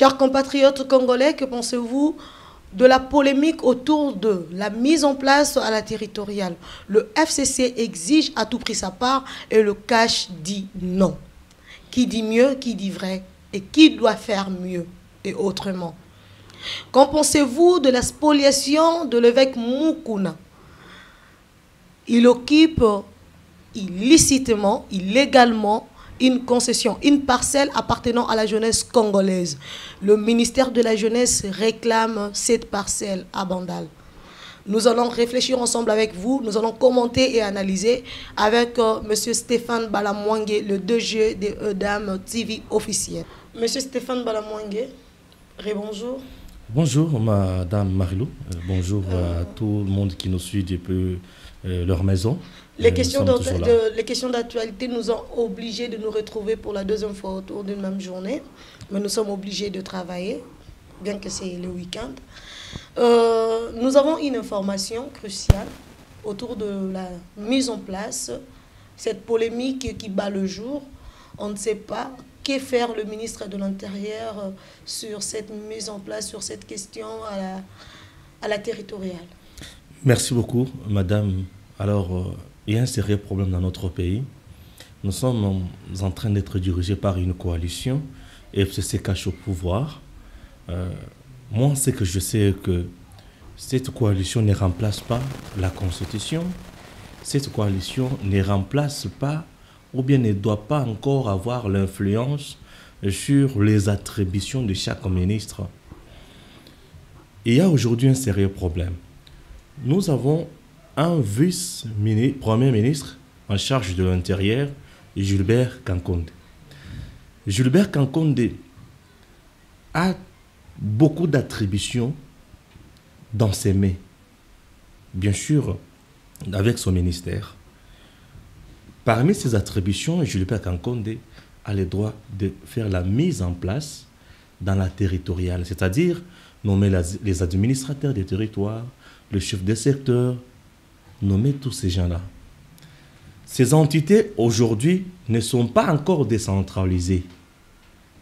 Chers compatriotes congolais, que pensez-vous de la polémique autour de la mise en place à la territoriale? Le FCC exige à tout prix sa part et le cash dit non. Qui dit mieux, qui dit vrai et qui doit faire mieux et autrement? Qu'en pensez-vous de la spoliation de l'évêque Mukuna? Il occupe illicitement, illégalement, une concession, une parcelle appartenant à la jeunesse congolaise. Le ministère de la Jeunesse réclame cette parcelle à Bandal. Nous allons réfléchir ensemble avec vous, nous allons commenter et analyser avec M. Stéphane Balamwangue, le DG de EDAM TV officiel. M. Stéphane Balamwangue, bonjour. Bonjour Madame Marilou, bonjour à tout le monde qui nous suit depuis leur maison. Les questions d'actualité nous ont obligés de nous retrouver pour la deuxième fois autour d'une même journée. Mais nous sommes obligés de travailler, bien que c'est le week-end. Nous avons une information cruciale autour de la mise en place, cette polémique qui bat le jour. On ne sait pas que faire le ministre de l'Intérieur sur cette mise en place, sur cette question à la territoriale. Merci beaucoup, Madame. Alors, il y a un sérieux problème dans notre pays. Nous sommes en train d'être dirigés par une coalition. FCC cache au pouvoir. Moi, ce que je sais que cette coalition ne remplace pas la Constitution. Cette coalition ne remplace pas ou bien ne doit pas encore avoir l'influence sur les attributions de chaque ministre. Il y a aujourd'hui un sérieux problème. Nous avons un vice-premier ministre en charge de l'Intérieur, Gilbert Kankonde. Gilbert Kankonde a beaucoup d'attributions dans ses mains, bien sûr, avec son ministère. Parmi ces attributions, Gilbert Kankonde a le droit de faire la mise en place dans la territoriale, c'est-à-dire nommer les administrateurs des territoires, le chef des secteurs, nommer tous ces gens-là. Ces entités, aujourd'hui, ne sont pas encore décentralisées,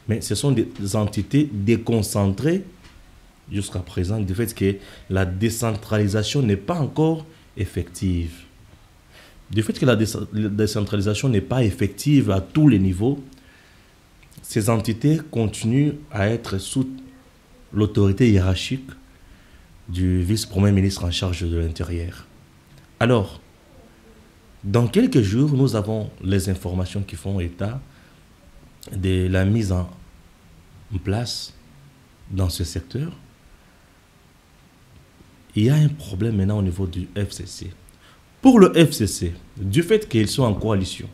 mais ce sont des entités déconcentrées jusqu'à présent, du fait que la décentralisation n'est pas encore effective. Du fait que la décentralisation n'est pas effective à tous les niveaux, ces entités continuent à être sous l'autorité hiérarchique du vice-premier ministre en charge de l'Intérieur. Alors, dans quelques jours, nous avons les informations qui font état de la mise en place dans ce secteur. Il y a un problème maintenant au niveau du FCC. Pour le FCC, du fait qu'ils sont en coalition,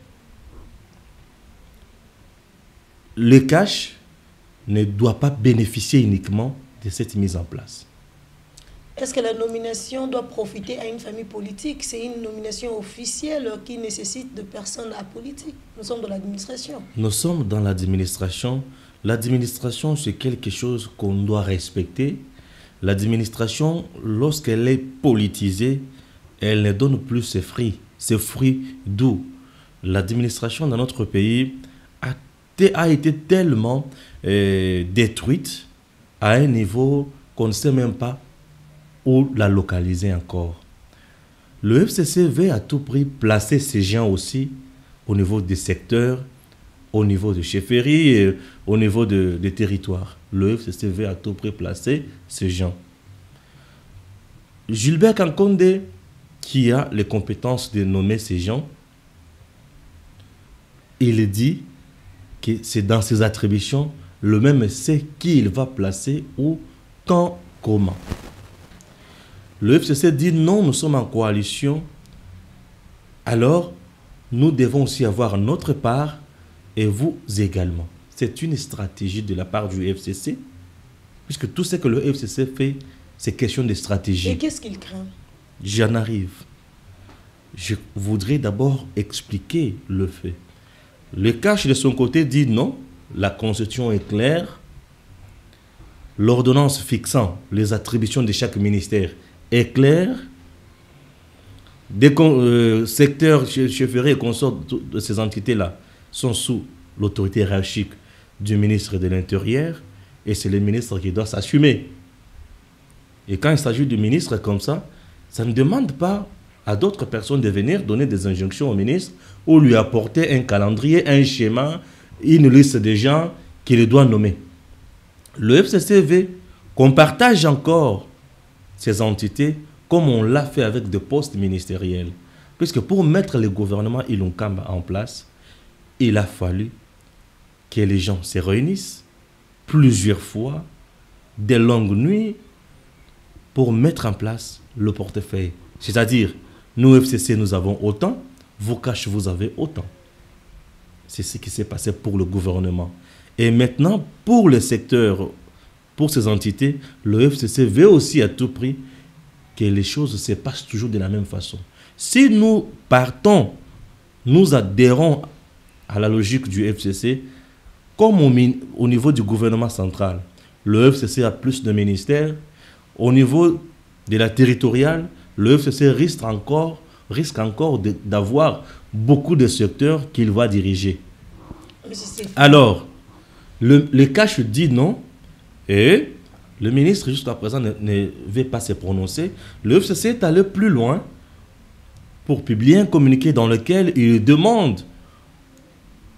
le cash ne doit pas bénéficier uniquement de cette mise en place. Est-ce que la nomination doit profiter à une famille politique? C'est une nomination officielle qui nécessite de personnes apolitiques. Nous sommes dans l'administration. Nous sommes dans l'administration. L'administration, c'est quelque chose qu'on doit respecter. L'administration, lorsqu'elle est politisée, elle ne donne plus ses fruits doux. L'administration dans notre pays a été tellement détruite à un niveau qu'on ne sait même pas où la localiser encore. Le FCC veut à tout prix placer ces gens aussi au niveau des secteurs, au niveau de chefferies et au niveau des territoires. Le FCC veut à tout prix placer ces gens. Gilbert Kankonde, qui a les compétences de nommer ces gens, il dit que c'est dans ses attributions, le même sait qui il va placer, où, quand, comment. Le FCC dit non, nous sommes en coalition, alors nous devons aussi avoir notre part et vous également. C'est une stratégie de la part du FCC, puisque tout ce que le FCC fait, c'est question de stratégie. Et qu'est-ce qu'il craint? J'en arrive. Je voudrais d'abord expliquer le fait. Le cash de son côté dit non, la Constitution est claire, l'ordonnance fixant les attributions de chaque ministère est claire, des secteurs chefferies et consorts de ces entités-là sont sous l'autorité hiérarchique du ministre de l'Intérieur Et c'est le ministre qui doit s'assumer. Et quand il s'agit du ministre comme ça ne demande pas à d'autres personnes de venir donner des injonctions au ministre ou lui apporter un calendrier, un schéma, une liste de gens qu'il doit nommer. Le FCC veut qu'on partage encore ces entités comme on l'a fait avec des postes ministériels. Puisque pour mettre le gouvernement Ilunkamba en place, il a fallu que les gens se réunissent plusieurs fois, des longues nuits, pour mettre en place le portefeuille. C'est-à-dire, nous, FCC, nous avons autant, vous Cash, vous avez autant. C'est ce qui s'est passé pour le gouvernement. Et maintenant, pour le secteur, pour ces entités, le FCC veut aussi à tout prix que les choses se passent toujours de la même façon. Si nous partons, nous adhérons à la logique du FCC, comme au niveau du gouvernement central, le FCC a plus de ministères, au niveau de la territoriale, le FCC risque encore d'avoir beaucoup de secteurs qu'il va diriger. Alors, le Cash dit non, et le ministre jusqu'à présent ne veut pas se prononcer. Le FCC est allé plus loin pour publier un communiqué dans lequel il demande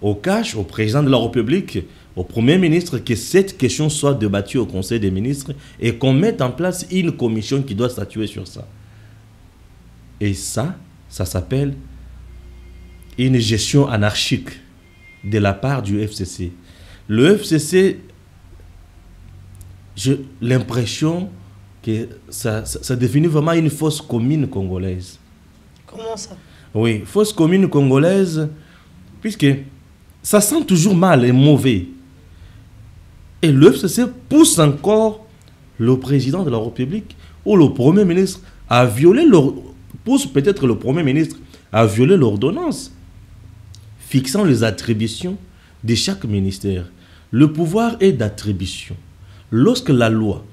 au Cash, au président de la République, au Premier ministre, que cette question soit débattue au Conseil des ministres et qu'on mette en place une commission qui doit statuer sur ça. Et ça s'appelle une gestion anarchique de la part du FCC. Le FCC, j'ai l'impression que ça définit vraiment une fausse commune congolaise. Comment ça? Oui, fausse commune congolaise, puisque ça sent toujours mal et mauvais. Et le FCC pousse encore le président de la République ou le Premier ministre à violer pousse peut-être le Premier ministre à violer l'ordonnance fixant les attributions de chaque ministère. Le pouvoir est d'attribution. Lorsque la loi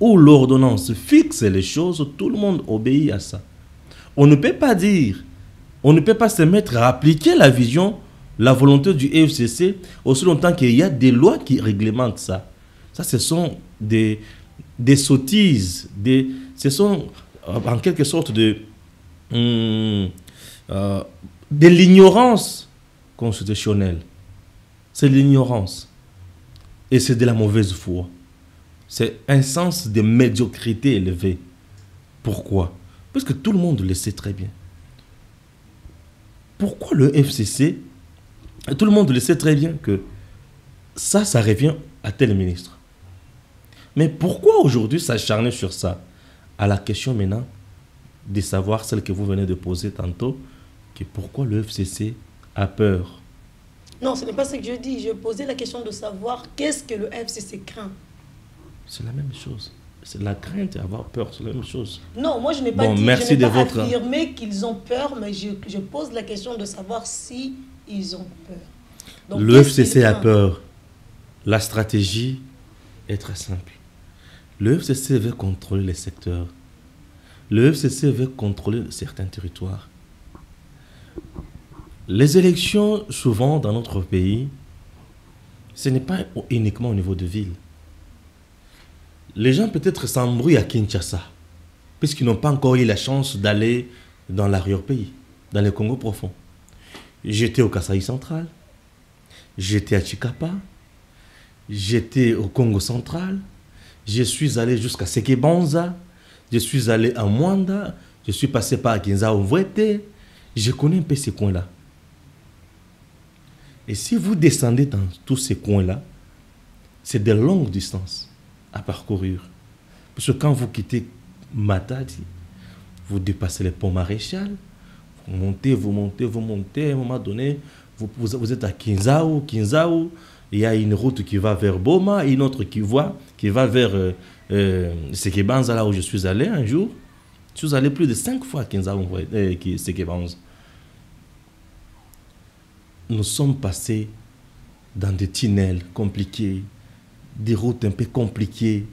ou l'ordonnance fixe les choses, tout le monde obéit à ça. On ne peut pas dire, on ne peut pas se mettre à appliquer la vision, la volonté du FCC aussi longtemps qu'il y a des lois qui réglementent ça. Ça, ce sont des sottises, ce sont en quelque sorte de l'ignorance constitutionnelle. C'est l'ignorance. Et c'est de la mauvaise foi. C'est un sens de médiocrité élevé. Pourquoi? Parce que tout le monde le sait très bien. Pourquoi le FCC? Tout le monde le sait très bien que ça revient à tel ministre. Mais pourquoi aujourd'hui s'acharner sur ça? À la question maintenant de savoir celle que vous venez de poser tantôt, que pourquoi le FCC a peur? Non, ce n'est pas ce que je dis. Je posais la question de savoir qu'est-ce que le FCC craint. C'est la même chose. C'est la crainte et avoir peur, c'est la même chose. Non, moi je n'ai pas affirmé qu'ils ont peur, mais je pose la question de savoir si ils ont peur. Donc, le FCC a peur. La stratégie est très simple. Le FCC veut contrôler les secteurs. Le FCC veut contrôler certains territoires. Les élections, souvent dans notre pays, ce n'est pas uniquement au niveau de ville. Les gens peut-être s'embrouillent à Kinshasa, puisqu'ils n'ont pas encore eu la chance d'aller dans l'arrière-pays, dans le Congo profond. J'étais au Kasaï central, j'étais à Chikapa, j'étais au Congo central, je suis allé jusqu'à Sekebanza, je suis allé à Mwanda, je suis passé par Kinza-Ouvwete, je connais un peu ces coins-là. Et si vous descendez dans tous ces coins-là, c'est de longues distances à parcourir. Parce que quand vous quittez Matadi, vous dépassez les ponts Maréchal, vous montez, à un moment donné, vous êtes à Kinzaou, il y a une route qui va vers Boma, une autre qui va vers Sekebanza, là où je suis allé un jour. Je suis allé plus de 5 fois à Kinzaou, Sekebanza. Nous sommes passés dans des tunnels compliqués, des routes un peu compliquées,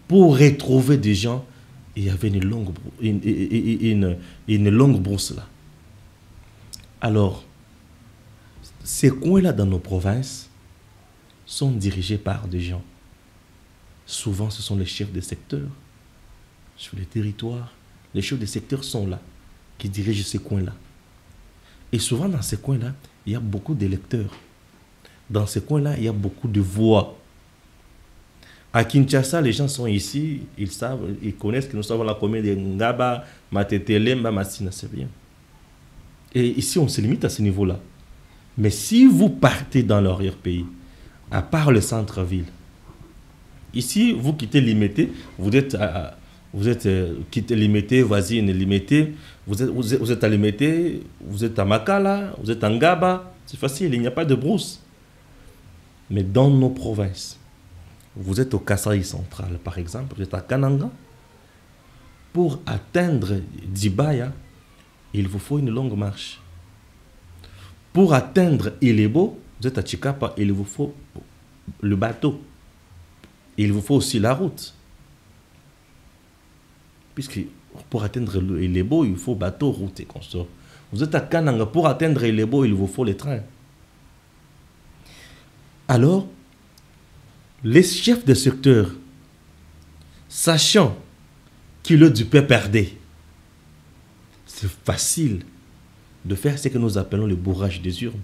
pour retrouver des gens. Il y avait une longue brousse là. Alors, ces coins-là dans nos provinces sont dirigés par des gens. Souvent, ce sont les chefs de secteur sur les territoires. Les chefs de secteur sont là, qui dirigent ces coins-là. Et souvent, dans ces coins-là, il y a beaucoup d'électeurs. Dans ces coins-là, il y a beaucoup de voix. À Kinshasa, les gens sont ici, ils savent, ils connaissent que nous sommes la commune de Ngaba, Matetele, Massina, c'est bien. Et ici, on se limite à ce niveau-là. Mais si vous partez dans l'arrière-pays, à part le centre-ville, ici, vous quittez Limité, vous êtes quittez Limité, voisine Limité, vous êtes à Limité, vous êtes à Makala, vous êtes à Ngaba, c'est facile, il n'y a pas de brousse. Mais dans nos provinces, vous êtes au Kasaï central, par exemple, vous êtes à Kananga, pour atteindre Dibaya, il vous faut une longue marche. Pour atteindre Ilebo, vous êtes à Chikapa, il vous faut le bateau. Il vous faut aussi la route. Puisque pour atteindre Ilebo, il faut bateau, route et consort. Vous êtes à Kananga, pour atteindre Ilebo, il vous faut les trains. Alors, les chefs de secteur, sachant qu'il est du peu perdé, c'est facile de faire ce que nous appelons le bourrage des urnes.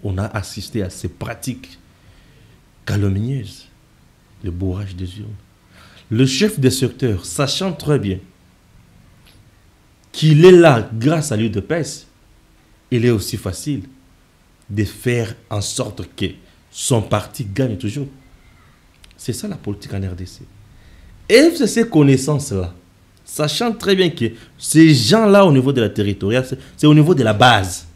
On a assisté à ces pratiques calomnieuses, le bourrage des urnes. Le chef de secteur, sachant très bien qu'il est là grâce à l'UDPS, il est aussi facile de faire en sorte que son parti gagne toujours. C'est ça la politique en RDC. Et c'est ces connaissances-là, sachant très bien que ces gens-là au niveau de la territoriale, c'est au niveau de la base.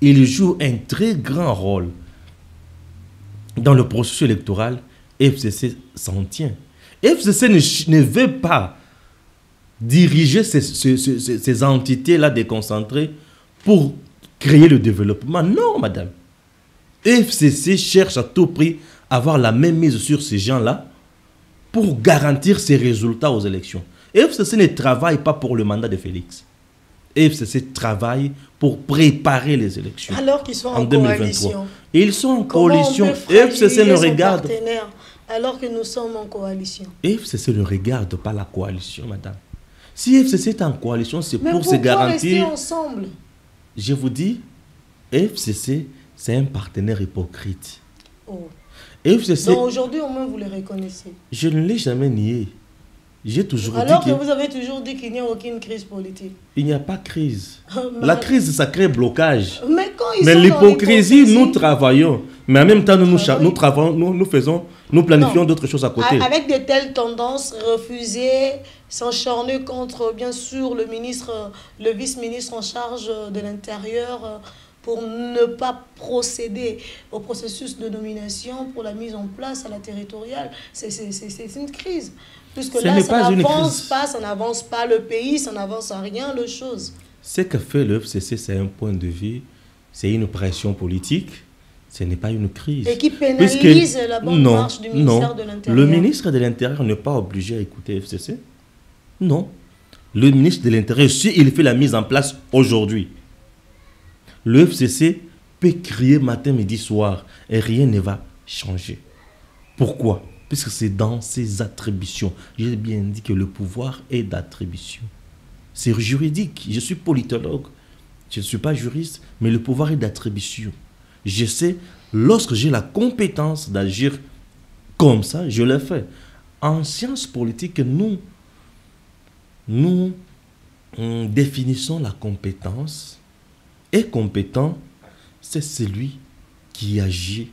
Ils jouent un très grand rôle dans le processus électoral. FCC s'en tient. FCC ne veut pas diriger ces entités-là déconcentrées pour créer le développement. Non, madame. FCC cherche à tout prix à avoir la même mise sur ces gens-là pour garantir ses résultats aux élections. FCC ne travaille pas pour le mandat de Félix. FCC travaille pour préparer les élections. Alors qu'ils sont en 2023. coalition. Ils sont en Comment coalition. on peut FCC ne regarde. Alors que nous sommes en coalition. FCC ne regarde pas la coalition, madame. Si FCC est en coalition, c'est pour se garantir. Rester ensemble. Je vous dis, FCC, c'est un partenaire hypocrite. Oh. FCC. Donc aujourd'hui, au moins, vous le reconnaissez. Je ne l'ai jamais nié. J'ai toujours Alors dit que vous avez toujours dit qu'il n'y a aucune crise politique. Il n'y a pas de crise. La crise, ça crée blocage. Mais quand ils Mais sont l'hypocrisie, nous travaillons. Mais en même temps, nous travaillons, nous planifions d'autres choses à côté. Avec de telles tendances, refuser, s'encharner contre, bien sûr, le vice-ministre en charge de l'Intérieur pour ne pas procéder au processus de nomination pour la mise en place à la territoriale, c'est une crise. Puisque là, ça n'avance pas le pays, ça n'avance à rien, le chose. Ce que fait le FCC, c'est un point de vue, c'est une pression politique, ce n'est pas une crise. Et qui pénalise la bonne marche du ministère de l'Intérieur. Le ministre de l'Intérieur n'est pas obligé à écouter le FCC. Non. Le ministre de l'Intérieur, si il fait la mise en place aujourd'hui, le FCC peut crier matin, midi, soir et rien ne va changer. Pourquoi? Puisque c'est dans ses attributions. J'ai bien dit que le pouvoir est d'attribution. C'est juridique. Je suis politologue. Je ne suis pas juriste, mais le pouvoir est d'attribution. Je sais, lorsque j'ai la compétence d'agir comme ça, je le fais. En sciences politiques, nous définissons la compétence. Et compétent, c'est celui qui agit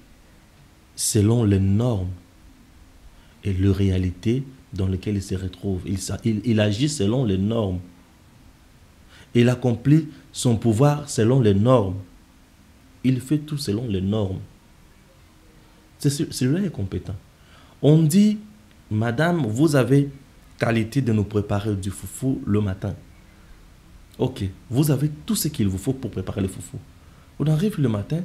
selon les normes et les réalités dans lesquelles il se retrouve. Il agit selon les normes. Il accomplit son pouvoir selon les normes. Il fait tout selon les normes. Celui-là est compétent. On dit, madame, vous avez qualité de nous préparer du foufou le matin. Ok, vous avez tout ce qu'il vous faut pour préparer le foufou. On arrive le matin,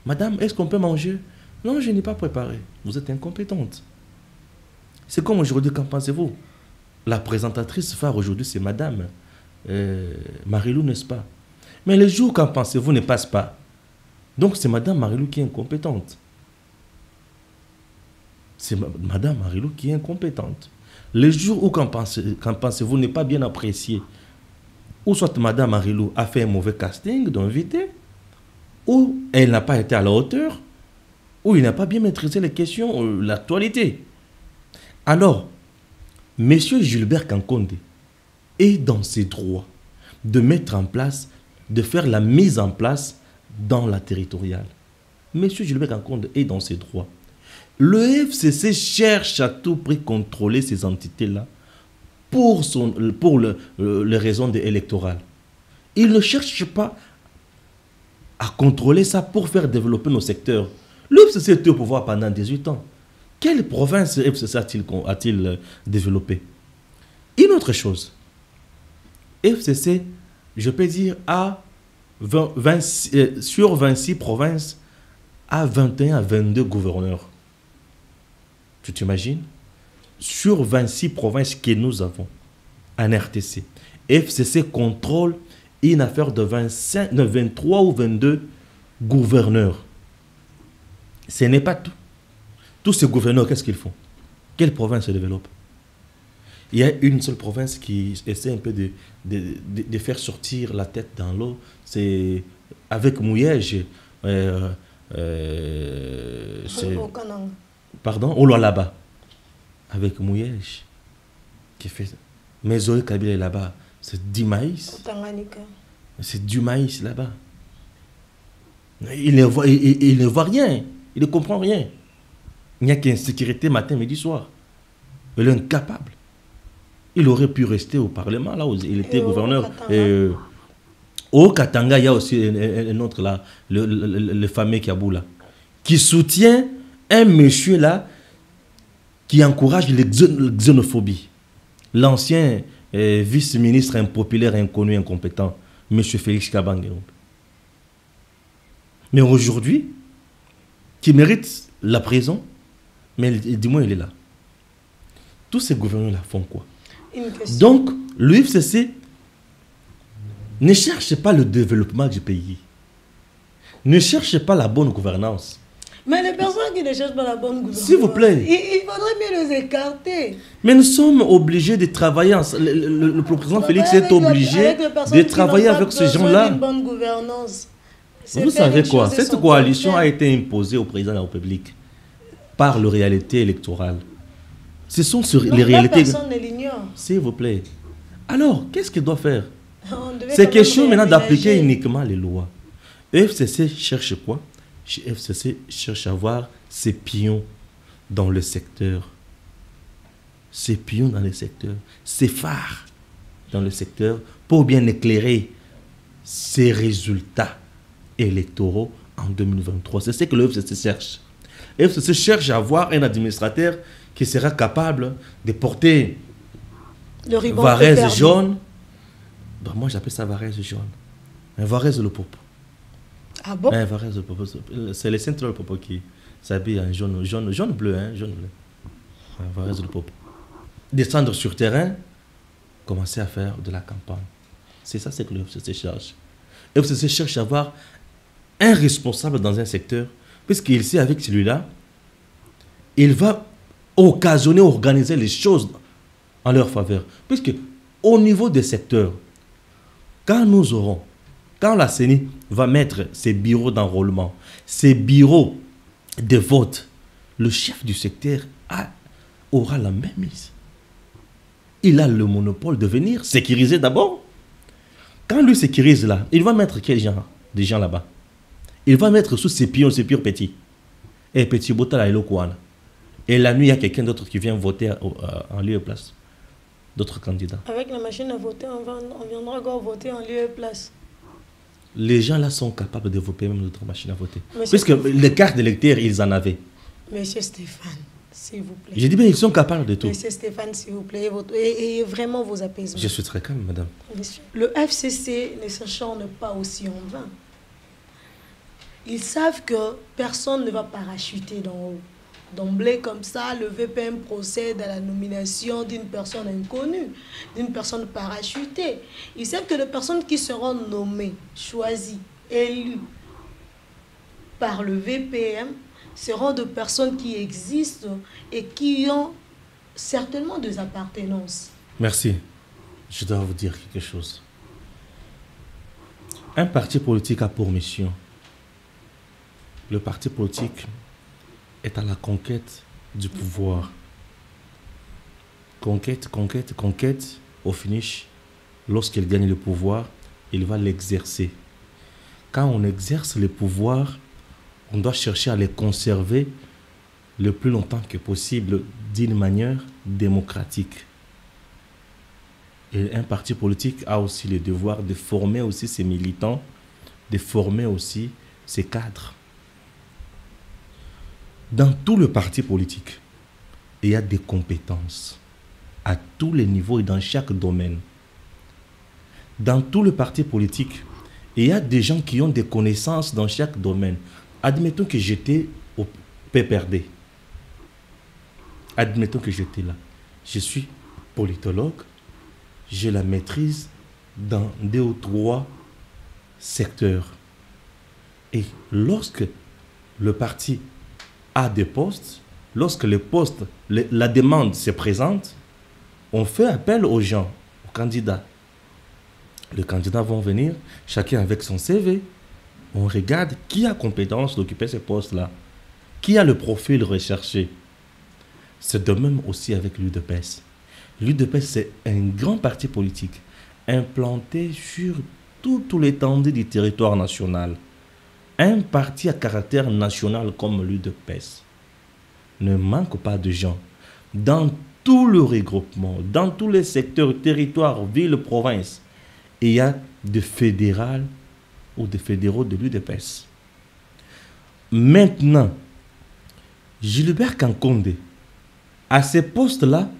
madame, est-ce qu'on peut manger? Non, je n'ai pas préparé. Vous êtes incompétente. C'est comme aujourd'hui, qu'en pensez-vous? La présentatrice phare aujourd'hui, c'est madame Marilou, n'est-ce pas? Mais les jours, qu'en pensez-vous, ne passent pas. Donc c'est madame Marilou qui est incompétente. C'est Madame Marilou qui est incompétente. Le jour où qu'en pensez-vous n'est pas bien apprécié, ou soit Madame Marilou a fait un mauvais casting d'invité, ou elle n'a pas été à la hauteur, ou il n'a pas bien maîtrisé les questions, l'actualité. Alors, Monsieur Gilbert Kankonde est dans ses droits de mettre en place, de faire la mise en place dans la territoriale. Monsieur Gilbert Kankonde est dans ses droits. Le FCC cherche à tout prix contrôler ces entités-là pour les raisons électorales. Il ne cherche pas à contrôler ça pour faire développer nos secteurs. Le FCC était au pouvoir pendant 18 ans. Quelle province le FCC a-t-il développé? Une autre chose. FCC, je peux dire, sur 26 provinces, à 21 à 22 gouverneurs. Tu t'imagines? Sur 26 provinces que nous avons en RTC, FCC contrôle une affaire de 23 ou 22 gouverneurs. Ce n'est pas tout. Tous ces gouverneurs, qu'est-ce qu'ils font? Quelle province se développe? Il y a une seule province qui essaie un peu de faire sortir la tête dans l'eau. C'est avec Mouyège. Pardon, Olualaba. Avec Mouyège. Qui fait. Mais Zoé Kabila est là-bas. C'est du maïs. C'est du maïs là-bas. Il ne voit rien. Il ne comprend rien. Il n'y a qu'insécurité matin, midi, soir. Il est incapable. Il aurait pu rester au Parlement, là où il était gouverneur. Au Katanga, il y a aussi un autre là, le fameux Kaboula, qui soutient un monsieur là qui encourage la xénophobie. L'ancien vice-ministre impopulaire, inconnu, incompétent, monsieur Félix Kabange. Mais aujourd'hui, qui mérite la prison, mais dis-moi, il est là. Tous ces gouverneurs-là font quoi? Donc, l'UFCC ne cherche pas le développement du pays. Ne cherche pas la bonne gouvernance. Mais les personnes qui ne cherchent pas la bonne gouvernance, s'il vous plaît, il faudrait mieux les écarter. Mais nous sommes obligés de travailler. Le président Félix est obligé de travailler avec ces gens-là. Vous savez quoi? Cette coalition a été imposée au président de la République par la réalité électorale. Ce sont les réalités. Personne ne l'ignore. S'il vous plaît. Alors, qu'est-ce qu'il doit faire? C'est question maintenant d'appliquer uniquement les lois. FCC cherche quoi? FCC cherche à avoir ses pions dans le secteur. Ses pions dans le secteur. Ses phares dans le secteur pour bien éclairer ses résultats électoraux en 2023. C'est ce que le FCC cherche. Le FCC cherche à avoir un administrateur qui sera capable de porter le varèse jaune. Ben, moi, j'appelle ça varèse jaune. Un varèse le popo. Ah bon? Un varèse le popo. C'est les centres le popo qui s'habillent en jaune bleu, hein, jaune bleu. Un varèse le popo. Descendre sur terrain, commencer à faire de la campagne. C'est ça, c'est que le FCC cherche. Le FCC cherche à avoir un responsable dans un secteur, puisqu'il sait avec celui-là, il va occasionner, organiser les choses en leur faveur. Puisque au niveau des secteurs, quand la CENI va mettre ses bureaux d'enrôlement, ses bureaux de vote, le chef du secteur aura la même mise. Il a le monopole de venir sécuriser d'abord. Quand lui sécurise là, il va mettre quel genre des gens là-bas? Il va mettre sous ses pions, ses purs petits. Et petit bota la kouana. Et la nuit, il y a quelqu'un d'autre qui vient voter en lieu et place d'autres candidats. Avec la machine à voter, on viendra encore voter en lieu et place. Les gens là sont capables de développer même d'autres machines à voter. Puisque les cartes d'électeurs, ils en avaient. Monsieur Stéphane, s'il vous plaît. J'ai dit, bien, ils sont capables de tout. Monsieur Stéphane, s'il vous plaît, et vraiment vos apaisements. Je suis très calme, madame. Monsieur. Le FCC ne s'acharne pas aussi en vain. Ils savent que personne ne va parachuter d'en haut. D'emblée, comme ça, le VPM procède à la nomination d'une personne inconnue, d'une personne parachutée. Ils savent que les personnes qui seront nommées, choisies, élues par le VPM seront de personnes qui existent et qui ont certainement des appartenances. Merci. Je dois vous dire quelque chose. Un parti politique a pour mission. Le parti politique est à la conquête du pouvoir. Conquête, conquête, conquête. Au finish, lorsqu'il gagne le pouvoir, il va l'exercer. Quand on exerce le pouvoir, on doit chercher à les conserver le plus longtemps que possible d'une manière démocratique. Et un parti politique a aussi le devoir de former aussi ses militants, de former aussi ses cadres. Dans tout le parti politique, il y a des compétences à tous les niveaux et dans chaque domaine. Dans tout le parti politique, il y a des gens qui ont des connaissances dans chaque domaine. Admettons que j'étais au PPRD. Admettons que j'étais là. Je suis politologue. J'ai la maîtrise dans 2 ou 3 secteurs. Et lorsque le parti a des postes, lorsque les postes, la demande se présente, on fait appel aux gens, aux candidats. Les candidats vont venir, chacun avec son CV. On regarde qui a compétence d'occuper ces postes-là, qui a le profil recherché. C'est de même aussi avec l'UDPS. L'UDPS, c'est un grand parti politique implanté sur toute l'étendue du territoire national. Un parti à caractère national comme l'UDPS ne manque pas de gens. Dans tout le regroupement, dans tous les secteurs, territoires, villes, provinces, il y a des fédérales ou des fédéraux de l'UDPS. Maintenant, Gilbert Kankonde, à ces postes-là,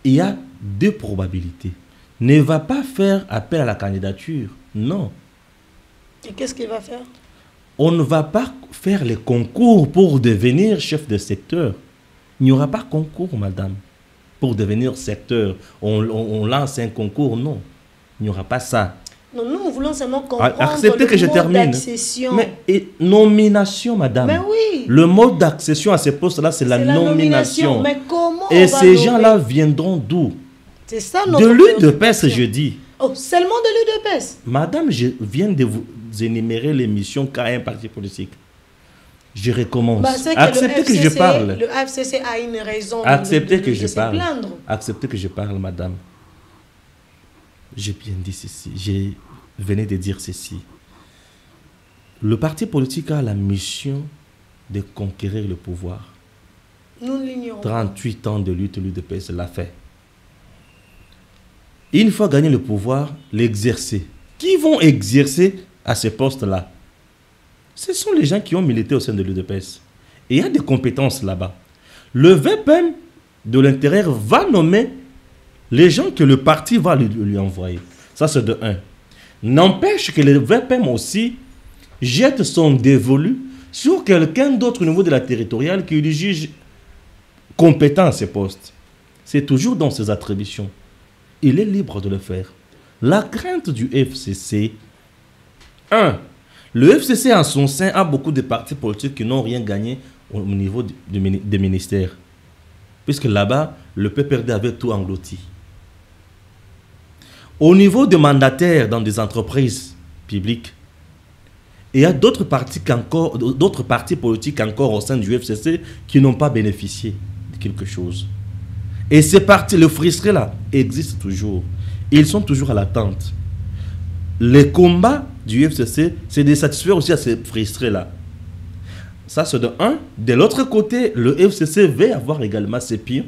il y a 2 probabilités. Ne va pas faire appel à la candidature, non. Et qu'est-ce qu'il va faire? On ne va pas faire les concours pour devenir chef de secteur. Il n'y aura pas concours, madame, pour devenir secteur. On lance un concours, non. Il n'y aura pas ça. Non, nous voulons seulement comprendre acceptez que je termine. Mais nomination, madame. Mais oui. Le mode d'accession à ces postes-là, c'est la nomination. Mais comment et ces gens-là viendront d'où? C'est ça notre de l'UDPS, je dis. Oh, seulement de l'UDPS? Madame, je viens de vous énumérer les missions qu'a un parti politique. Je recommence. Acceptez que je parle. Le FCC a une raison Acceptez que je se parle. plaindre. Acceptez que je parle, madame. J'ai bien dit ceci. Je venais de dire ceci. Le parti politique a la mission de conquérir le pouvoir. Nous l'ignorons. 38 ans de lutte, l'UDPS l'a fait. Une fois gagné le pouvoir, l'exercer. Qui vont exercer à ces postes-là? Ce sont les gens qui ont milité au sein de l'UDPS. Et il y a des compétences là-bas. Le VPM de l'intérieur va nommer les gens que le parti va lui envoyer. Ça, c'est de 1. N'empêche que le VPM aussi jette son dévolu sur quelqu'un d'autre au niveau de la territoriale qui lui juge compétent à ces postes. C'est toujours dans ses attributions. Il est libre de le faire. La crainte du FCC, 1. Le FCC en son sein a beaucoup de partis politiques qui n'ont rien gagné au niveau des ministères. Puisque là-bas, le PPRD avait tout englouti. Au niveau des mandataires dans des entreprises publiques, il y a d'autres partis politiques encore au sein du FCC qui n'ont pas bénéficié de quelque chose. Et ces partis, le frustré là, existent toujours. Ils sont toujours à l'attente. Les combats du FCC, c'est de satisfaire aussi à ces frustrés là. Ça, c'est de 1. De l'autre côté, le FCC veut avoir également ses pieds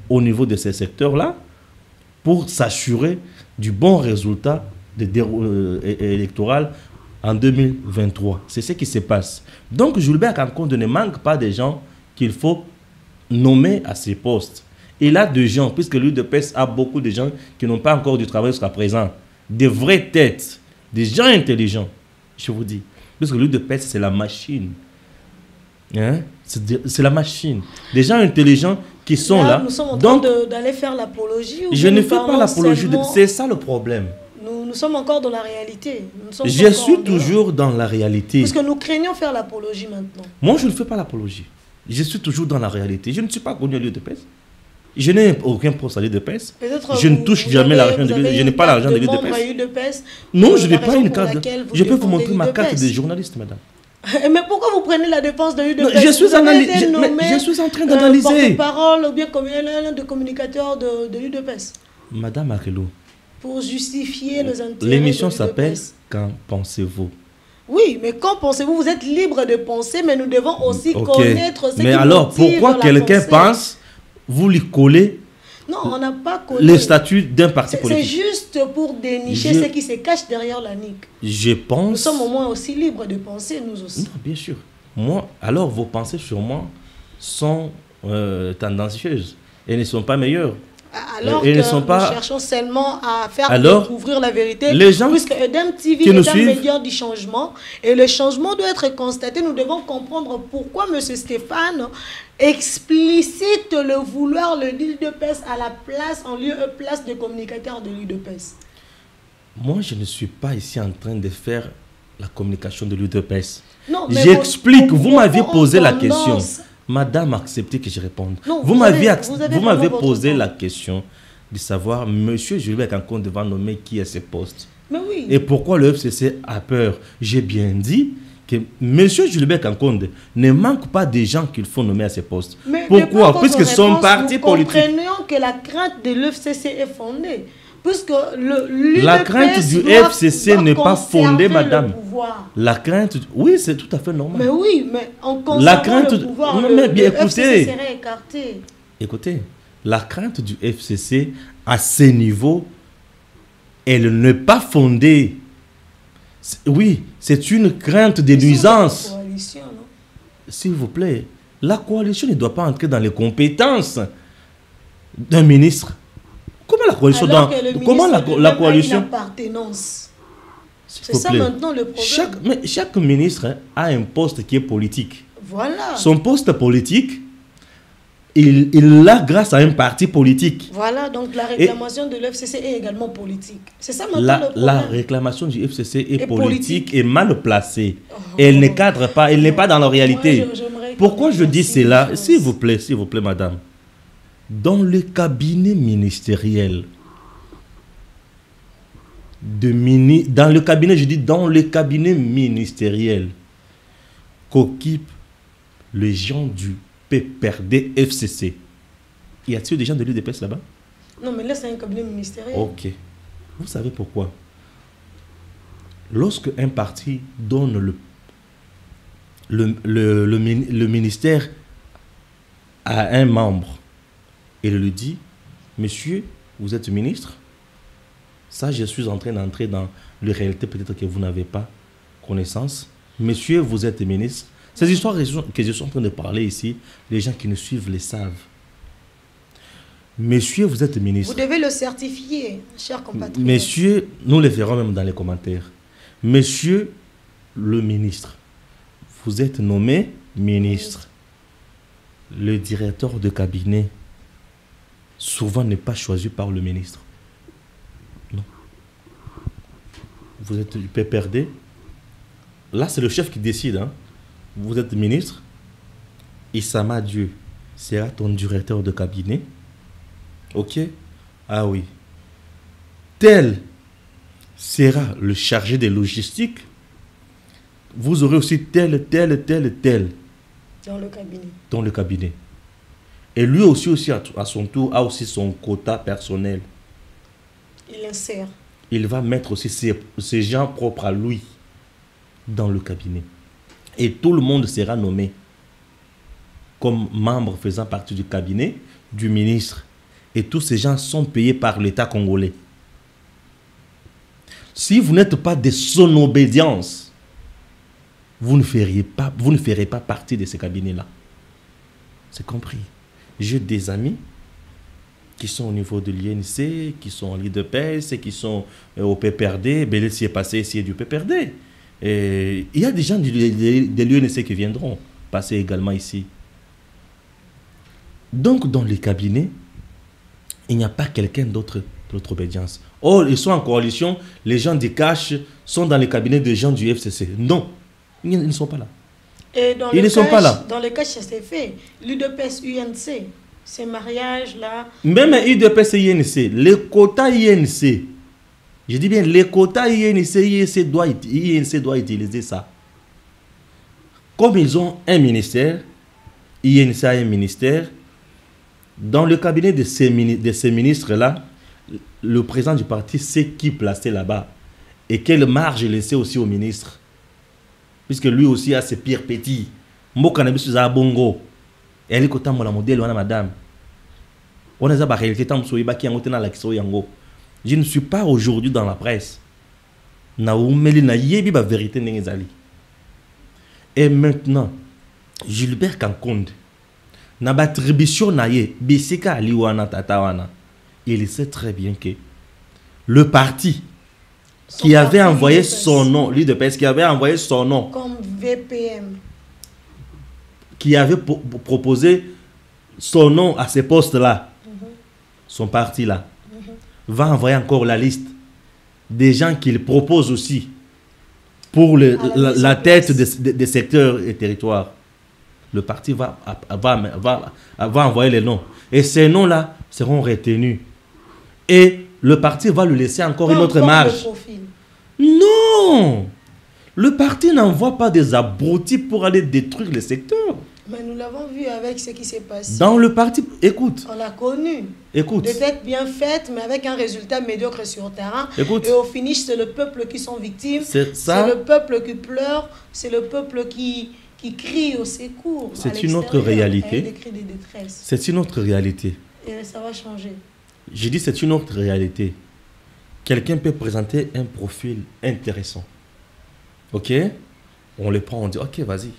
au niveau de ces secteurs-là pour s'assurer du bon résultat électoral en 2023. C'est ce qui se passe. Donc, Gilbert Kankonde ne manque pas des gens qu'il faut nommer à ces postes. Il a des gens, puisque l'UDPS a beaucoup de gens qui n'ont pas encore du travail jusqu'à présent. Des vraies têtes, des gens intelligents, je vous dis. Puisque l'UDPS, c'est la machine. Hein? C'est la machine. Des gens intelligents qui sont là. Nous sommes en train d'aller faire l'apologie. Je ne fais pas l'apologie. C'est ça le problème. Nous sommes encore dans la réalité. Je suis toujours dans la réalité. Parce que nous craignons faire l'apologie maintenant. Moi, je ne fais pas l'apologie. Je suis toujours dans la réalité. Je ne suis pas connu à l'UDPS. Je n'ai aucun poste à l'UDPS. Je ne touche jamais l'argent de l'UDPS. Je n'ai pas l'argent de l'UDPS. Non, je n'ai pas une carte. Je peux vous montrer ma carte de journaliste, madame. Mais pourquoi vous prenez la défense de l'UDPS? Je suis en train d'analyser. Porte-parole ou bien l'un des communicateurs de l'UDPS. Madame Akelou. Pour justifier les intérêts. L'émission s'appelle Qu'en pensez-vous? Oui, mais qu'en pensez-vous? Vous êtes libre de penser, mais nous devons aussi connaître ce qui mais alors, pourquoi quelqu'un pense, vous lui collez non, on n'a pas collé les statuts d'un parti politique? C'est juste pour dénicher ce qui se cache derrière la nique. Je pense... Nous sommes au moins aussi libres de penser, nous aussi. Non, bien sûr. Moi, alors, vos pensées sur moi sont tendancieuses et ne sont pas meilleures. Alors que nous cherchons seulement à faire découvrir la vérité, les gens puisque Edem TV est un média du changement, et le changement doit être constaté. Nous devons comprendre pourquoi M. Stéphane explicite le vouloir de l'UDPS à la place, en lieu et place de communicateur de l'UDPS. Moi, je ne suis pas ici en train de faire la communication de l'UDPS. J'explique, vous m'aviez posé la question. Madame, acceptez que je réponde. Non, vous m'avez posé la question de savoir, monsieur Julibert Kankonde devant nommer qui est ce poste. Mais oui. Et pourquoi le FCC a peur? J'ai bien dit que monsieur Julibert Kankonde ne manque pas des gens qu'il faut nommer à ce poste. Pourquoi? Puisque son parti politique... Nous comprenons que la crainte de l'FCC est fondée. Puisque la crainte du FCC n'est pas fondée, madame. La crainte, oui, c'est tout à fait normal. Mais oui, mais en conservant le pouvoir, le FCC serait écarté. Écoutez, la crainte du FCC à ce niveau, elle n'est pas fondée. Oui, c'est une crainte de nuisance. S'il vous plaît, la coalition ne doit pas entrer dans les compétences d'un ministre. Comment la coalition la coalition c'est ça maintenant le problème. Chaque ministre a un poste qui est politique. Voilà. Son poste politique, il l'a grâce à un parti politique. Voilà, donc la réclamation de l'FCC est également politique. C'est ça maintenant le problème. La réclamation du FCC est politique et mal placée. Elle ne cadre pas, elle n'est pas dans la réalité. Pourquoi je dis cela? S'il vous plaît, madame. Dans le cabinet ministériel, dans le cabinet ministériel qu'occupent les gens du PPRD FCC, y a-t-il des gens de l'UDPS là-bas? Non, mais là c'est un cabinet ministériel. Ok. Vous savez pourquoi? Lorsque un parti donne le ministère à un membre, et il lui dit, monsieur, vous êtes ministre. Ça, je suis en train d'entrer dans la réalité, peut-être que vous n'avez pas connaissance. Monsieur, vous êtes ministre. Ces histoires que je suis en train de parler ici, les gens qui nous suivent les savent. Monsieur, vous êtes ministre. Vous devez le certifier, cher compatriote. Monsieur, nous le verrons même dans les commentaires. Monsieur le ministre, vous êtes nommé ministre. Le directeur de cabinet souvent n'est pas choisi par le ministre. Non. Vous êtes du PPRD. Là, c'est le chef qui décide. Hein. Vous êtes ministre. Issama Dieu sera ton directeur de cabinet. Ok? Ah oui. Tel sera le chargé des logistiques. Vous aurez aussi tel. Dans le cabinet. Dans le cabinet. Et lui aussi à son tour, a aussi son quota personnel. Il insère. Il va mettre aussi ses gens propres à lui dans le cabinet. Et tout le monde sera nommé comme membre faisant partie du cabinet du ministre. Et tous ces gens sont payés par l'État congolais. Si vous n'êtes pas de son obédience, vous ne ferez pas partie de ce cabinet-là. C'est compris. J'ai des amis qui sont au niveau de l'INC, qui sont en l'UDPS, qui sont au PPRD. Ben, s'y est passé ici du PPRD. Et il y a des gens de l'UNC qui viendront passer également ici. Donc, dans les cabinets, il n'y a pas quelqu'un d'autre l'autre obédience. Or, ils sont en coalition, les gens du cash sont dans les cabinets des gens du FCC. Non, ils ne sont pas là. Et dans ils ne sont pas là. Dans le cash, ça s'est fait. L'UDPS UNC, ces mariages-là. Même UDPS INC, les quotas INC, je dis bien les quotas INC doit utiliser ça. Comme ils ont un ministère, INC a un ministère, dans le cabinet de ces ministres-là, le président du parti sait qui placer là-bas et quelle marge laisser aussi au ministre. Puisque lui aussi a ses pires petits. Mokanabis a bongo. Et elle est côté la modèle, on a madame. On a la réalité, je ne suis pas aujourd'hui dans la presse. Et maintenant, Gilbert Kankonde, na attribution naie, bisika aliwana tatawana, il sait très bien que le parti qui avait envoyé son nom, l'UDPS qui avait envoyé son nom, comme VPM, qui avait proposé son nom à ces postes-là, son parti-là, va envoyer encore la liste des gens qu'il propose aussi pour la tête des secteurs et territoires. Le parti va envoyer les noms. Et ces noms-là seront retenus. Et le parti va lui laisser encore une autre marge. Non! Le parti n'envoie pas des abrutis pour aller détruire les secteurs. Mais nous l'avons vu avec ce qui s'est passé. Dans le parti, écoute. On l'a connu. Écoute. Des têtes bien faites, mais avec un résultat médiocre sur le terrain. Écoute. Et au finish, c'est le peuple qui sont victimes. C'est le peuple qui pleure. C'est le peuple qui crie au secours. C'est une autre réalité. Des cris de détresse. C'est une autre réalité. Et ça va changer. Je dis c'est une autre réalité. Quelqu'un peut présenter un profil intéressant. Ok? On le prend, on dit ok, vas-y.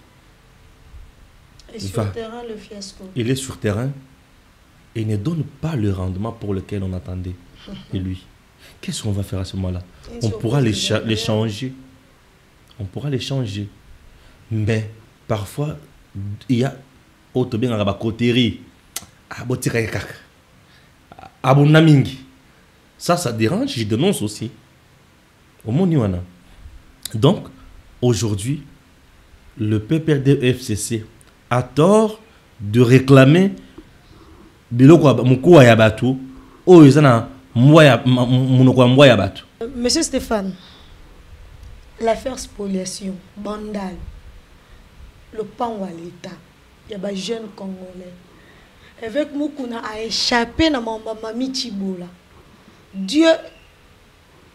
Et sur le terrain, le fiasco. Il est sur terrain et il ne donne pas le rendement pour lequel on attendait. Et lui, qu'est-ce qu'on va faire à ce moment-là? On pourra les changer. On pourra les changer. Mais parfois, il y a autre bien à côté. Ça dérange, je dénonce aussi. Au monde, donc, aujourd'hui, le PPRD-FCC a tort de réclamer Monsieur Stéphane, l'affaire spoliation, Bandal, le pan à l'État, il y a des jeunes Congolais. Avec Moukouna a échappé dans ma mamie Chibola. Dieu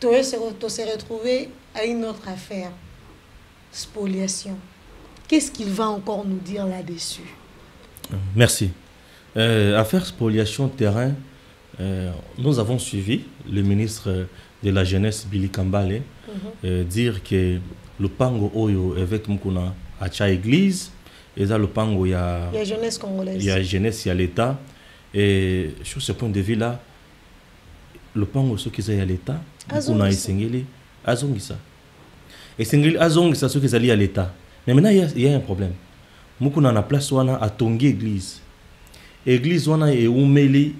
s'est retrouvé à une autre affaire, spoliation. Qu'est-ce qu'il va encore nous dire là-dessus? Merci. Affaire spoliation terrain, nous avons suivi le ministre de la Jeunesse, Billy Kambale, dire que le pango oyo avec Mukuna à cha église, et là le pango il y a jeunesse congolaise. Il y a jeunesse, il y a l'État. Et sur ce point de vue là, le pango ce qui est à l'État, Mukuna est singeli, azongisa. Et singeli azongisa ce qui est à l'État. Mais maintenant il y a un problème. Mukuna na place wana a tongi église. Église wana est umeli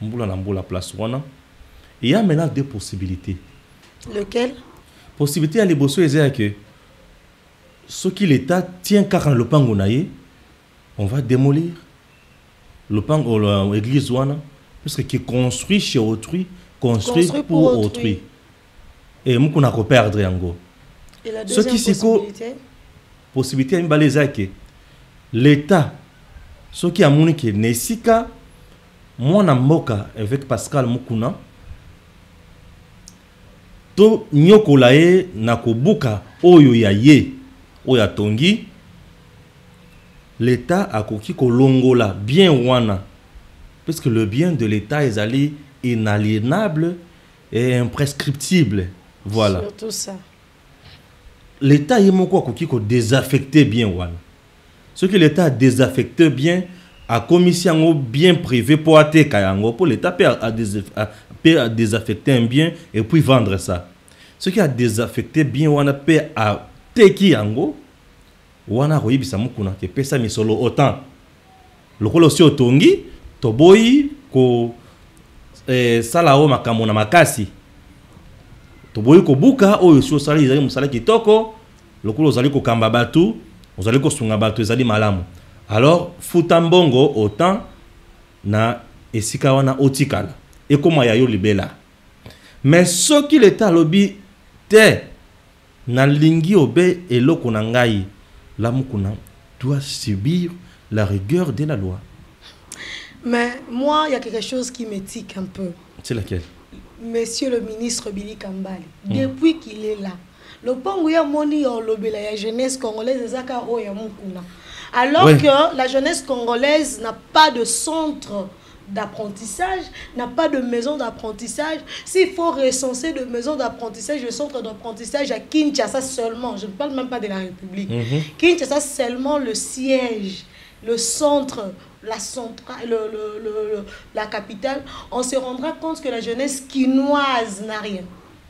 mbula na mbula place wana. Il y a maintenant deux possibilités. Lequel? Possibilité à l'ébosso est que ce qui l'État tient car le pango naïe, on va démolir le pango l'église wana parce que qui construit chez autrui, construit pour autrui. Et mukuna ko perdre yango. Et la deuxième possibilité? Possibilité à baleza que l'État ce qui a moni que nesika moi na moka avec Pascal Mukuna to nyokolae na kobuka oyo ya ye oya tongi l'État a koki kolongola bien wana parce que le bien de l'État est allé inaliénable et imprescriptible. Voilà. Surtout ça. L'État est moko koki ko désaffecter bien wana. Ce que l'État a désaffecté bien a commission bien privé pour attaquer kayango pour l'État peut désaffecter un bien et puis vendre ça. Ce qui a désaffecté bien wana peut a teki yango wana royibisa mukuna ke pesa misolo autant. Le rôle aussi otongi toboyi ko salao makambo na makasi toboyi ko buka oyo so sali ezali musala kitoko lokolo ozali ko kamba batu ozali ko sunga batu ezali malamu alors futa mbongo autant na esika wana otikala ekoma ya yo libela mais soki l'état lobi te na lingi obe eloko na ngai la mukuna doit subir la rigueur de la loi. Mais moi, il y a quelque chose qui me tique un peu. C'est laquelle? Monsieur le ministre Billy Kambale, depuis qu'il est là, le Pangouya Moni Olobela, la jeunesse congolaise, alors que la jeunesse congolaise n'a pas de centre d'apprentissage, n'a pas de maison d'apprentissage. S'il faut recenser de maisons d'apprentissage, le centre d'apprentissage à Kinshasa seulement, je ne parle même pas de la République, Kinshasa seulement le siège, le centre, la centrale, la capitale, on se rendra compte que la jeunesse quinoise n'a rien.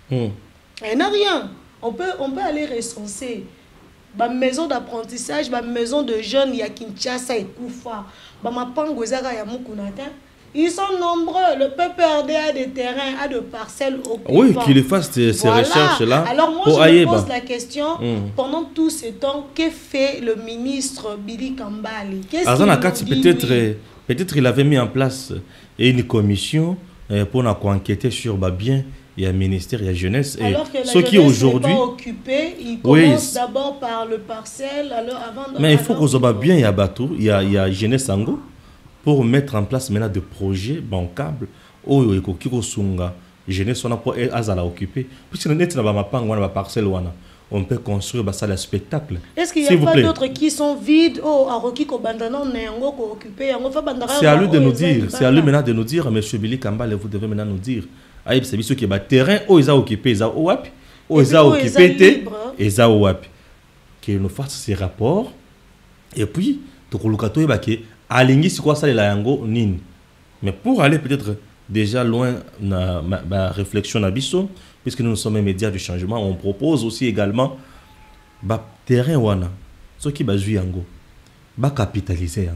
Elle n'a rien. On peut aller recenser. Ma maison d'apprentissage, ma maison de jeunes, il y a Kinshasa et Koufa. Ils sont nombreux. Le peuple a des terrains, a des parcelles occupées. Oui, qu'il fasse ces recherches-là. Alors moi, je me pose la question, pendant tout ce temps, que fait le ministre Billy Kambale? Peut-être il avait mis en place une commission pour enquêter sur bien. Il y a un ministère, il y a jeunesse. Alors que la jeunesse n'est pas occupée, il commence d'abord par le parcelle. Alors avant mais il faut qu'on soit bien, il y a bateau, il y a jeunesse Sango pour mettre en place maintenant des projets bancables. Oh, jeunesse on a pour azala occupé. Puisque nous n'avons pas parcelle on peut construire ça le spectacle. Est-ce qu'il n'y a pas d'autres qui sont vides? Oh, à Roki Kobandana, occupé. C'est à lui de nous dire, c'est à lui maintenant de nous dire, monsieur Billy Kambale, vous devez maintenant nous dire. C'est ceux qui ont terrain, ils ont occupé, ils ont occupé, ils ont occupé, ils ont occupé. Qu'ils nous fassent ces rapports. Et puis, mais pour aller peut-être déjà loin dans ma réflexion, puisque nous sommes un média du changement, on propose aussi également terrain, ceux qui ont capitaliser.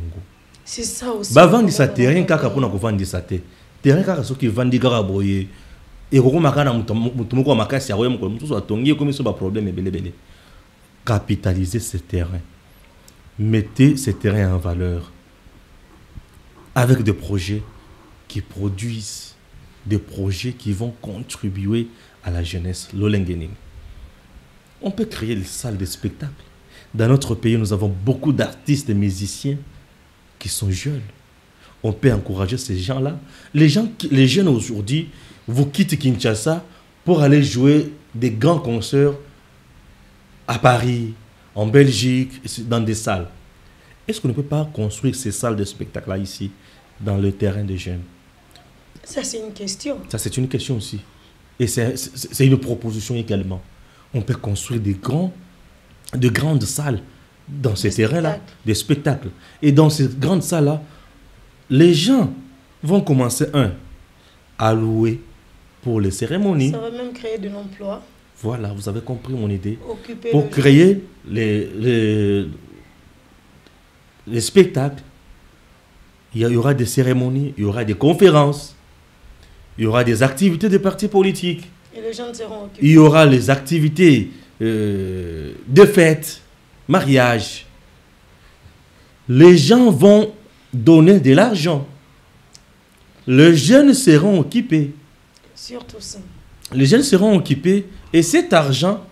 C'est ça aussi. Vendre sa terrain, pour vendre sa terre. Terrain kaka soki vandi kaka boye et ko makana mutumoko makasi ya wemo ko mutuso atongi comme ça ba problème belebele. Capitaliser ces terrains. Mettez ces terrains en valeur avec des projets qui produisent, des projets qui vont contribuer à la jeunesse l'olengeni. On peut créer des salles de spectacle. Dans notre pays, nous avons beaucoup d'artistes et musiciens qui sont jeunes. On peut encourager ces gens-là. Les jeunes aujourd'hui, vous quittez Kinshasa pour aller jouer des grands concerts à Paris, en Belgique, dans des salles. Est-ce qu'on ne peut pas construire ces salles de spectacle-là ici, dans le terrain des jeunes? Ça, c'est une question. Ça, c'est une question aussi. Et c'est une proposition également. On peut construire de grandes salles dans ces terrains-là, des spectacles. Et dans ces grandes salles-là, les gens vont commencer, à louer pour les cérémonies. Ça va même créer de l'emploi. Voilà, vous avez compris mon idée. Occuper pour créer les spectacles, il y aura des cérémonies, il y aura des conférences, il y aura des activités des partis politiques. Et les gens seront occupés. Il y aura les activités de fêtes, mariages. Les gens vont donner de l'argent. Les jeunes seront occupés. Surtout ça. Les jeunes seront occupés et cet argent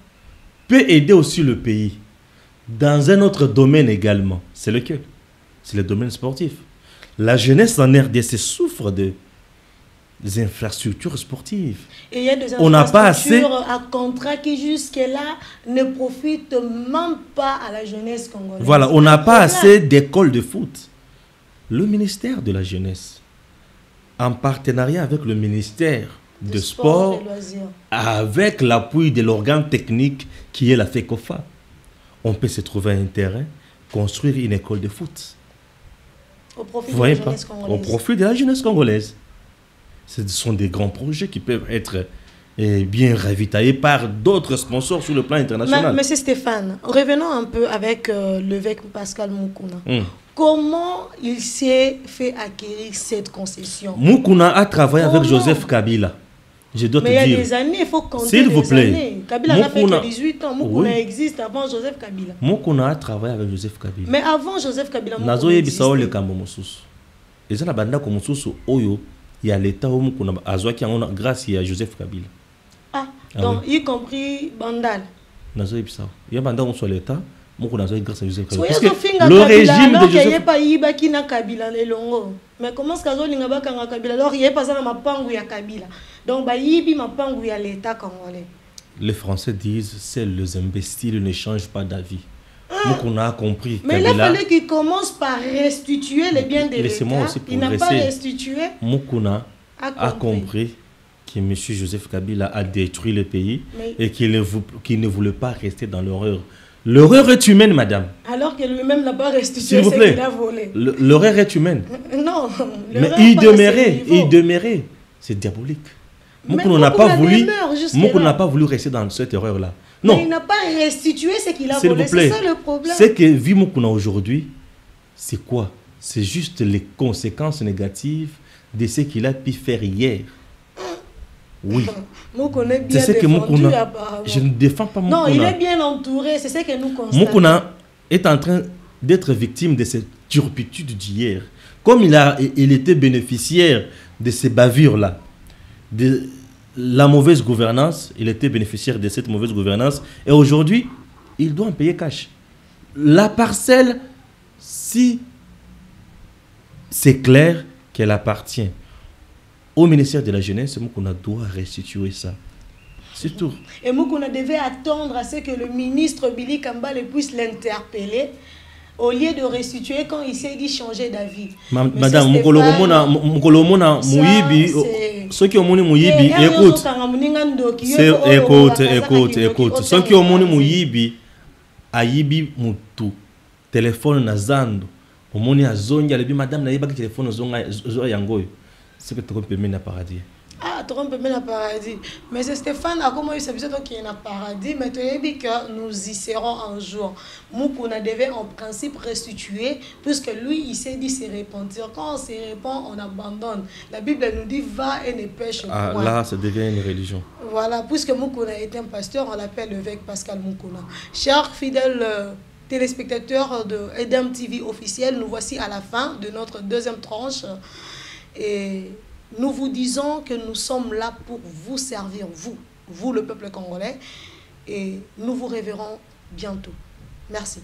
peut aider aussi le pays dans un autre domaine également. C'est lequel? C'est le domaine sportif. La jeunesse en RDC souffre des infrastructures sportives. Et il y a des infrastructures à contrat qui jusque-là ne profitent même pas à la jeunesse congolaise. Voilà, on n'a pas assez d'écoles de foot. Le ministère de la Jeunesse, en partenariat avec le ministère de Sport avec l'appui de l'organe technique qui est la FECOFA, on peut se trouver un terrain, construire une école de foot. Au profit de la jeunesse congolaise. Au profit de la jeunesse congolaise. Ce sont des grands projets qui peuvent être bien ravitaillés par d'autres sponsors sur le plan international. Monsieur Stéphane, revenons un peu avec l'évêque Pascal Mukuna. Comment il s'est fait acquérir cette concession? Moukouna a travaillé avec Joseph Kabila. Je dois te dire. Mais il y a des années, il faut compter. S'il vous plaît. Années. Kabila n'a fait que 18 ans. Moukouna existe avant Joseph Kabila. Moukouna a travaillé avec Joseph Kabila. Mais avant Joseph Kabila, Nazo Yebisao le Kambomosus. Et ça, la bande comme Mosusu, Oyo, il y a l'État où Moukouna a joué grâce à Joseph Kabila. Ah, donc y compris Bandal. Nazo Yebisao. Il y a Bandal où soit l'État. Grâce à Joseph Kabila. Parce que le régime de Joseph Kabila, pas Iba qui n'a Kabila les longo. Mais comment est-ce que Lingaba kanga Kabila? Alors il y a pas ça dans ma pangu ya Kabila. Donc ba Ibi ma pangu ya l'État congolais. Les Français disent c'est les imbéciles ne changent pas d'avis. On a compris. Mais Kabila, il a fallu qu'il commence par restituer les biens de l'État. Il n'a pas restitué. Moukouna a compris que M. Joseph Kabila a détruit le pays et qu'il ne voulait pas rester dans l'horreur. L'horreur est humaine, madame. Alors que lui-même n'a pas restitué ce qu'il a volé. L'horreur est humaine. Non. Mais il demeurait. C'est diabolique. Moukouna n'a pas voulu rester dans cette erreur-là. Non. Mais il n'a pas restitué ce qu'il a volé. C'est ça le problème. C'est que vit Moukouna aujourd'hui, c'est quoi? C'est juste les conséquences négatives de ce qu'il a pu faire hier. Oui. C'est ce que Moukouna. Je ne défends pas Moukouna. Non, il est bien entouré, c'est ce que nous constatons. Moukouna est en train d'être victime de cette turpitude d'hier. Comme il était bénéficiaire de ces bavures-là, de la mauvaise gouvernance, il était bénéficiaire de cette mauvaise gouvernance. Et aujourd'hui, il doit en payer cash. La parcelle, si c'est clair qu'elle appartient au ministère de la Jeunesse, Moukouna doit restituer ça. C'est tout. Et Moukouna devait attendre à ce que le ministre Billy Kambale puisse l'interpeller au lieu de restituer quand il s'est dit changer d'avis. Madame, Moukolomona Mouyibi, ceux qui ont moni Mouyibi, écoute. Ceux qui ont moni Mouyibi, Ayibi Moutou, téléphone Nazando, au moni Azongi, Alebi, madame, Naïba, téléphone Zonga Yangoy. C'est que tu peux mener à paradis. Ah, tu peux mener à paradis. Mais c'est Stéphane, à comment il s'est dit qu'il y a un paradis, mais tu as dit que nous y serons un jour. Moukouna devait en principe restituer, puisque lui, il s'est dit se repentir. Quand on se repent, on abandonne. La Bible nous dit va et ne pêche point. Ah, là, ça devient une religion. Voilà, puisque Moukouna est un pasteur, on l'appelle l'évêque Pascal Moukouna. Chers fidèles téléspectateurs de Edem TV officiel, nous voici à la fin de notre deuxième tranche. Et nous vous disons que nous sommes là pour vous servir, vous le peuple congolais, et nous vous reverrons bientôt. Merci.